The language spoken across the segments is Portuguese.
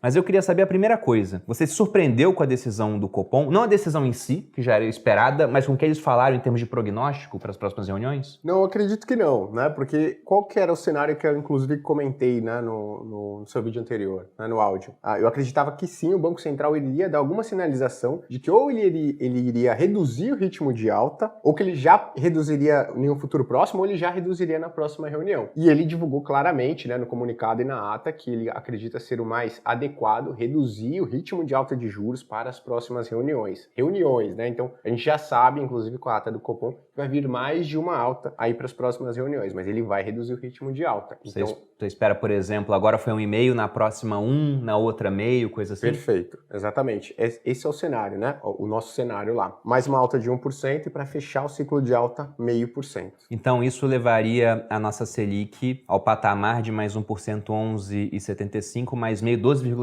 Mas eu queria saber a primeira coisa. Você se surpreendeu com a decisão do Copom? Não a decisão em si, que já era esperada, mas com o que eles falaram em termos de prognóstico para as próximas reuniões? Não, eu acredito que não, né? Porque qual que era o cenário que eu, inclusive, comentei, né, no seu vídeo anterior, né, no áudio? Eu acreditava que sim, o Banco Central iria dar alguma sinalização de que ou ele iria reduzir o ritmo de alta, ou que ele já reduziria em um futuro próximo, ou ele já reduziria na próxima reunião. E ele divulgou claramente, né, no comunicado e na ata, que ele acredita ser o mais adequado reduzir o ritmo de alta de juros para as próximas reuniões. Reuniões, né? Então, a gente já sabe, inclusive com a ata do Copom, que vai vir mais de uma alta aí para as próximas reuniões, mas ele vai reduzir o ritmo de alta. Então, você espera, por exemplo, agora foi 1,5, na próxima 1, na outra meio, coisa assim? Perfeito, exatamente. Esse é o cenário, né? O nosso cenário lá. Mais uma alta de 1% e para fechar o ciclo de alta, 0,5%. Então, isso levaria a nossa Selic ao patamar de mais 1%, 11,75, mais meio, 12,25?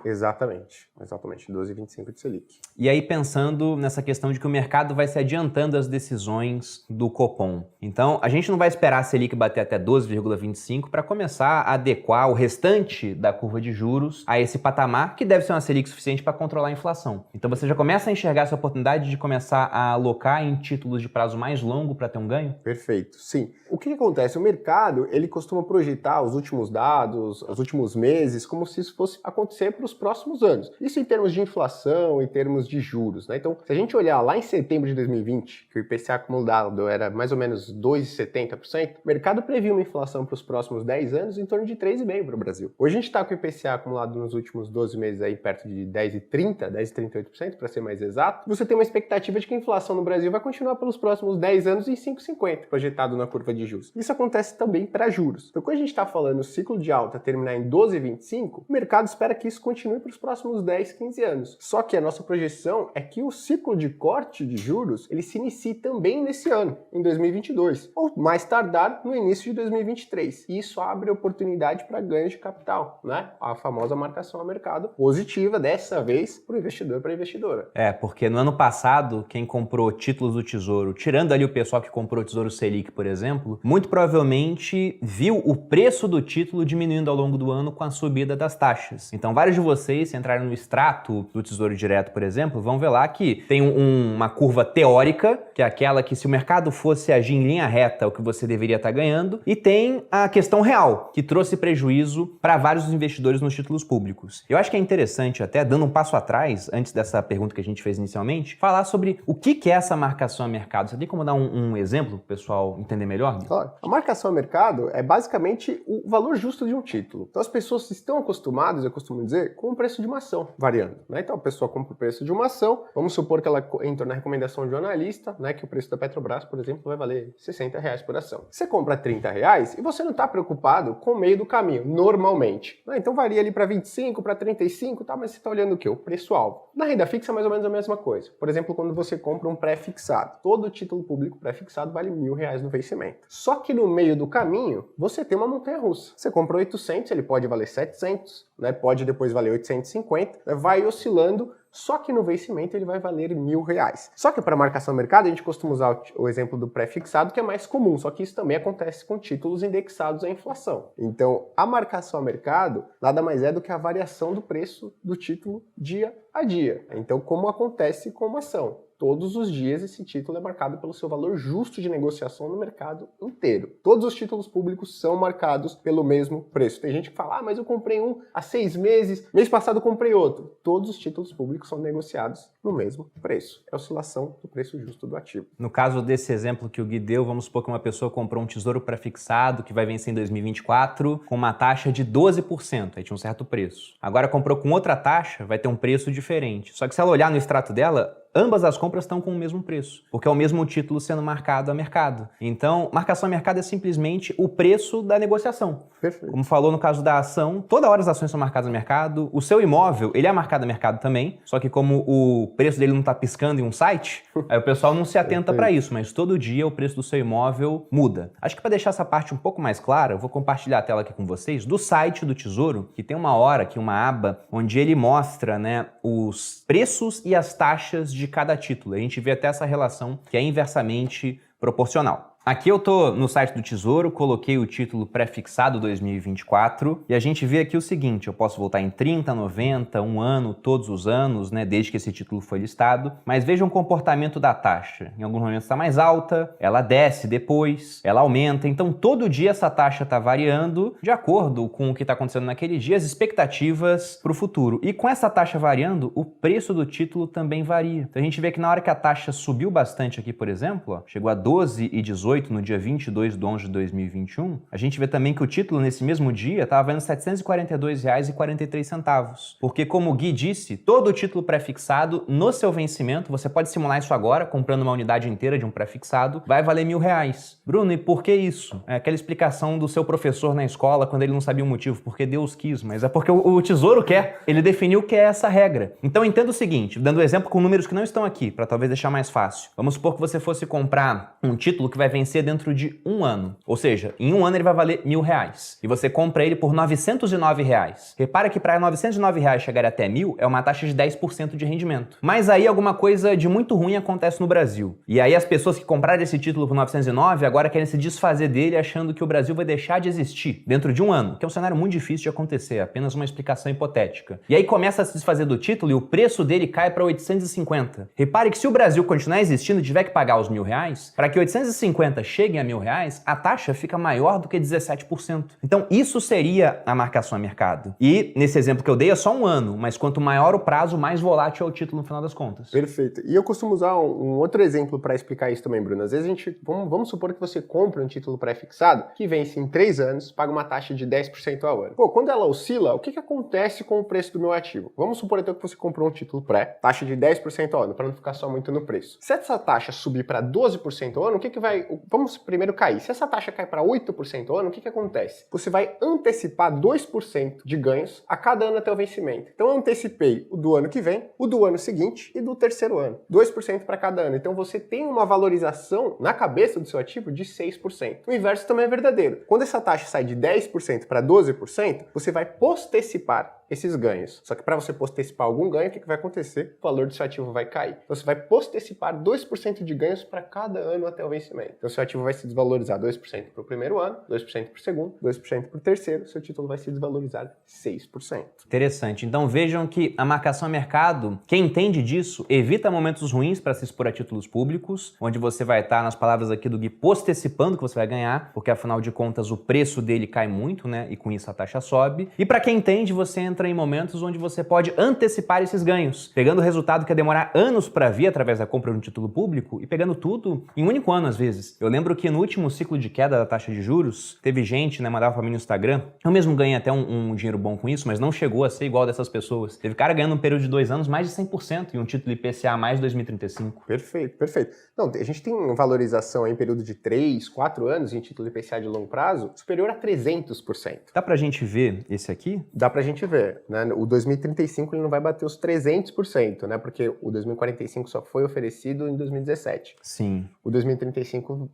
Exatamente, 12,25 de Selic. E aí, pensando nessa questão de que o mercado vai se adiantando às decisões do Copom. Então, a gente não vai esperar a Selic bater até 12,25 para começar a adequar o restante da curva de juros a esse patamar, que deve ser uma Selic suficiente para controlar a inflação. Então, você já começa a enxergar essa oportunidade de começar a alocar em títulos de prazo mais longo para ter um ganho? Perfeito, sim. O que acontece? O mercado, ele costuma projetar os últimos dados, os últimos meses, como se isso fosse acontecer para os próximos anos. Isso em termos de inflação, em termos de juros, né? Então, se a gente olhar lá em setembro de 2020, que o IPCA acumulado era mais ou menos 2,70%, o mercado previu uma inflação para os próximos 10 anos em torno de 3,5% para o Brasil. Hoje a gente está com o IPCA acumulado nos últimos 12 meses aí perto de 10,30%, 10,38% para ser mais exato. Você tem uma expectativa de que a inflação no Brasil vai continuar pelos próximos 10 anos em 5,50%, projetado na curva de juros. Isso acontece também para juros. Então, quando a gente está falando o ciclo de alta terminar em 12,25%, o mercado espera que isso continue para os próximos 10, 15 anos. Só que a nossa projeção é que o ciclo de corte de juros ele se inicie também nesse ano, em 2022, ou mais tardar no início de 2023. E isso abre oportunidade para ganho de capital, né? A famosa marcação a mercado positiva, dessa vez, para o investidor, para a investidora. Porque no ano passado, quem comprou títulos do Tesouro, tirando ali o pessoal que comprou o Tesouro Selic, por exemplo, muito provavelmente viu o preço do título diminuindo ao longo do ano com a subida das taxas. Então, vários de vocês, se entrarem no extrato do Tesouro Direto, por exemplo, vão ver lá que tem uma curva teórica, que é aquela que se o mercado fosse agir em linha reta, é o que você deveria estar ganhando, e tem a questão real, que trouxe prejuízo para vários investidores nos títulos públicos. Eu acho que é interessante, até dando um passo atrás, antes dessa pergunta que a gente fez inicialmente, falar sobre o que é essa marcação a mercado. Você tem como dar um exemplo para o pessoal entender melhor? Claro. A marcação a mercado é basicamente o valor justo de um título. Então as pessoas estão acostumadas, eu costumo dizer, com o preço de uma ação variando, né? Então a pessoa compra o preço de uma ação, vamos supor que ela entra na recomendação de um analista, né, que o preço da Petrobras, por exemplo, vai valer R$60 por ação. Você compra R$30 e você não está preocupado com o meio do caminho, normalmente, né? Então varia ali para 25, para 35, tá? Mas você está olhando o quê? O preço-alvo. Na renda fixa é mais ou menos a mesma coisa. Por exemplo, quando você compra um pré-fixado, todo título público pré-fixado vale R$1.000 no vencimento. Só que no meio do caminho, você tem uma montanha-russa. Você comprou 800, ele pode valer 700, né? Pode depois valer 850, né? Vai oscilando. Só que no vencimento ele vai valer R$1.000. Só que para marcação no mercado a gente costuma usar o exemplo do pré-fixado, que é mais comum, só que isso também acontece com títulos indexados à inflação. Então, a marcação a mercado nada mais é do que a variação do preço do título dia a dia. Então, como acontece com uma ação? Todos os dias esse título é marcado pelo seu valor justo de negociação no mercado inteiro. Todos os títulos públicos são marcados pelo mesmo preço. Tem gente que fala, mas eu comprei um há 6 meses, mês passado eu comprei outro. Todos os títulos públicos são negociados no mesmo preço. É a oscilação do preço justo do ativo. No caso desse exemplo que o Gui deu, vamos supor que uma pessoa comprou um tesouro pré-fixado que vai vencer em 2024 com uma taxa de 12%, aí tinha um certo preço. Agora comprou com outra taxa, vai ter um preço diferente. Só que se ela olhar no extrato dela, ambas as compras estão com o mesmo preço, porque é o mesmo título sendo marcado a mercado. Então, marcação a mercado é simplesmente o preço da negociação. Perfeito. Como falou no caso da ação, toda hora as ações são marcadas a mercado, o seu imóvel, ele é marcado a mercado também, só que como o preço dele não está piscando em um site, aí o pessoal não se atenta para isso, mas todo dia o preço do seu imóvel muda. Acho que para deixar essa parte um pouco mais clara, eu vou compartilhar a tela aqui com vocês do site do Tesouro, que tem uma hora aqui, uma aba, onde ele mostra, né, os preços e as taxas de cada título. A gente vê até essa relação que é inversamente proporcional. Aqui eu tô no site do Tesouro, coloquei o título prefixado 2024 e a gente vê aqui o seguinte, eu posso voltar em 30, 90, um ano, todos os anos, né, desde que esse título foi listado, mas vejam o comportamento da taxa. Em alguns momentos está mais alta, ela desce depois, ela aumenta, então todo dia essa taxa está variando de acordo com o que está acontecendo naquele dia, as expectativas para o futuro. E com essa taxa variando, o preço do título também varia. Então a gente vê que na hora que a taxa subiu bastante aqui, por exemplo, ó, chegou a 12,18 no dia 22 de 11 de 2021, a gente vê também que o título nesse mesmo dia estava valendo R$ 742,43. Porque como o Gui disse, todo título prefixado no seu vencimento, você pode simular isso agora, comprando uma unidade inteira de um prefixado, vai valer R$1.000. Bruno, e por que isso? É aquela explicação do seu professor na escola quando ele não sabia o motivo, porque Deus quis, mas é porque o Tesouro quer. Ele definiu que é essa regra. Então entenda o seguinte, dando exemplo com números que não estão aqui, para talvez deixar mais fácil. Vamos supor que você fosse comprar um título que vai vencer dentro de um ano. Ou seja, em um ano ele vai valer R$1.000. E você compra ele por R$909. Repara que para R$909 chegar até 1.000 é uma taxa de 10% de rendimento. Mas aí alguma coisa de muito ruim acontece no Brasil. E aí as pessoas que compraram esse título por 909 agora querem se desfazer dele achando que o Brasil vai deixar de existir dentro de um ano, que é um cenário muito difícil de acontecer, apenas uma explicação hipotética. E aí começa a se desfazer do título e o preço dele cai para 850. Repare que se o Brasil continuar existindo e tiver que pagar os R$1.000, para que 850 cheguem a R$1.000, a taxa fica maior do que 17%. Então isso seria a marcação a mercado. E nesse exemplo que eu dei é só um ano, mas quanto maior o prazo, mais volátil é o título no final das contas. Perfeito. E eu costumo usar um outro exemplo para explicar isso também, Bruno. Às vezes vamos supor que você compra um título pré-fixado que vence em 3 anos, paga uma taxa de 10% ao ano. Pô, quando ela oscila, o que acontece com o preço do meu ativo? Vamos supor então que você comprou um título pré, taxa de 10% ao ano, para não ficar só muito no preço. Se essa taxa subir para 12% ao ano, o que vai... Vamos primeiro cair. Se essa taxa cai para 8% ao ano, o que acontece? Você vai antecipar 2% de ganhos a cada ano até o vencimento. Então eu antecipei o do ano que vem, o do ano seguinte e do terceiro ano. 2% para cada ano. Então você tem uma valorização na cabeça do seu ativo de 6%. O inverso também é verdadeiro. Quando essa taxa sai de 10% para 12%, você vai postecipar esses ganhos. Só que para você postecipar algum ganho, o que vai acontecer? O valor do seu ativo vai cair. Então você vai postecipar 2% de ganhos para cada ano até o vencimento. Então seu ativo vai se desvalorizar 2% para o primeiro ano, 2% para o segundo, 2% para o terceiro, seu título vai se desvalorizar 6%. Interessante. Então vejam que a marcação a mercado, quem entende disso, evita momentos ruins para se expor a títulos públicos, onde você vai estar, nas palavras aqui do Gui, postecipando que você vai ganhar, porque afinal de contas o preço dele cai muito, né? E com isso a taxa sobe. E para quem entende, você entra em momentos onde você pode antecipar esses ganhos, pegando o resultado que ia demorar anos para vir através da compra de um título público e pegando tudo em um único ano às vezes. Eu lembro que no último ciclo de queda da taxa de juros, teve gente, né, mandava para mim no Instagram, eu mesmo ganhei até um dinheiro bom com isso, mas não chegou a ser igual dessas pessoas. Teve cara ganhando um período de 2 anos mais de 100% e um título IPCA mais de 2035. Perfeito, perfeito. Não, a gente tem valorização em período de 3, 4 anos em título IPCA de longo prazo superior a 300%. Dá pra gente ver esse aqui? Dá pra gente ver. Né? O 2035 ele não vai bater os 300%, né? Porque o 2045 só foi oferecido em 2017. Sim. O 2035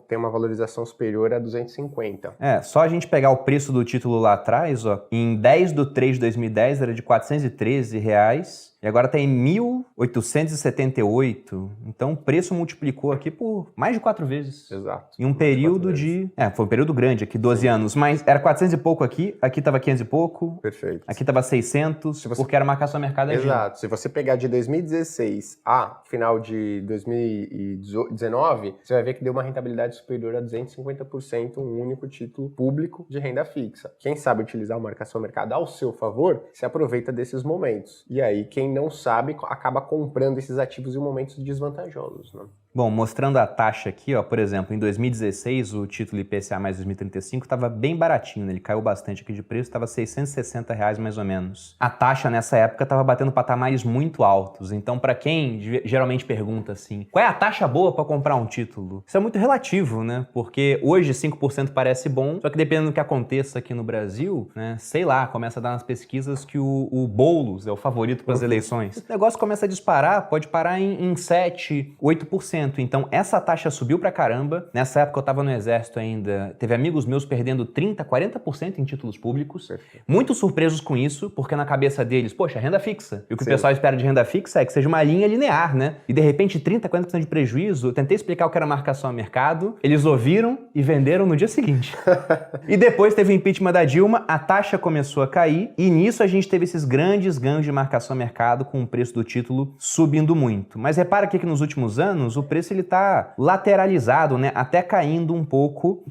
tem uma valorização superior a 250. É, só a gente pegar o preço do título lá atrás, ó, em 10 de 3 de 2010 era de R$413, e agora está em 1.878. Então o preço multiplicou aqui por mais de 4 vezes. Exato. Em um período de... foi um período grande aqui, 12 anos. Mas era 400 e pouco aqui estava 500 e pouco. Perfeito. Aqui estava 600, porque era marcação a mercado. Exato. Se você pegar de 2016 a final de 2019, você vai ver que deu uma rentabilidade superior a 250% um único título público de renda fixa. Quem sabe utilizar a marcação a mercado ao seu favor, se aproveita desses momentos. E aí, quem não sabe, acaba comprando esses ativos em momentos desvantajosos, né? Bom, mostrando a taxa aqui, ó, por exemplo, em 2016 o título IPCA mais 2035 estava bem baratinho, né? Ele caiu bastante aqui de preço, estava R$660 mais ou menos. A taxa nessa época estava batendo patamares muito altos, então para quem geralmente pergunta assim, qual é a taxa boa para comprar um título? Isso é muito relativo, né? Porque hoje 5% parece bom, só que dependendo do que aconteça aqui no Brasil, né? Sei lá, começa a dar nas pesquisas que o Boulos é o favorito para as eleições. O negócio começa a disparar, pode parar em 7%, 8%. 30%. Então, essa taxa subiu pra caramba. Nessa época eu tava no exército ainda, teve amigos meus perdendo 30%, 40% em títulos públicos. Perfeito. Muito surpresos com isso, porque na cabeça deles, poxa, renda fixa. E o que Sim. o pessoal espera de renda fixa é que seja uma linha linear, né? E de repente 30%, 40% de prejuízo. Eu tentei explicar o que era marcação a mercado, eles ouviram e venderam no dia seguinte. E depois teve o impeachment da Dilma, a taxa começou a cair e nisso a gente teve esses grandes ganhos de marcação a mercado com o preço do título subindo muito. Mas repara aqui que nos últimos anos o preço ele tá lateralizado, né? Até caindo um pouco